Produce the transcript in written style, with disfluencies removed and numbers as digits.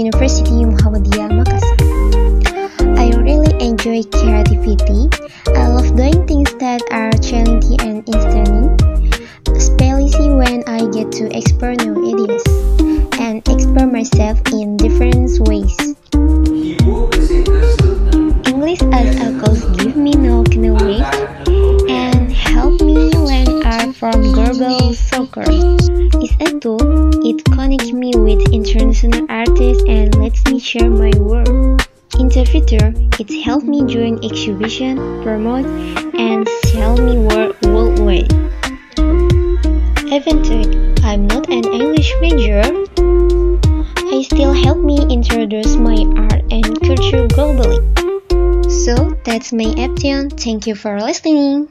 University Muhammadiyah Makassar. I really enjoy creativity. I love doing things that are challenging and interesting, especially when I get to explore new ideas and explore myself in different ways. English as a course give me no knowledge and help me learn art from global soccer. It's a tool, it connects me with international artists and lets me share my work. In the future, it helped me join exhibition, promote, and sell me work worldwide. Even though I'm not an English major, it still helped me introduce my art and culture globally. So that's my opinion. Thank you for listening.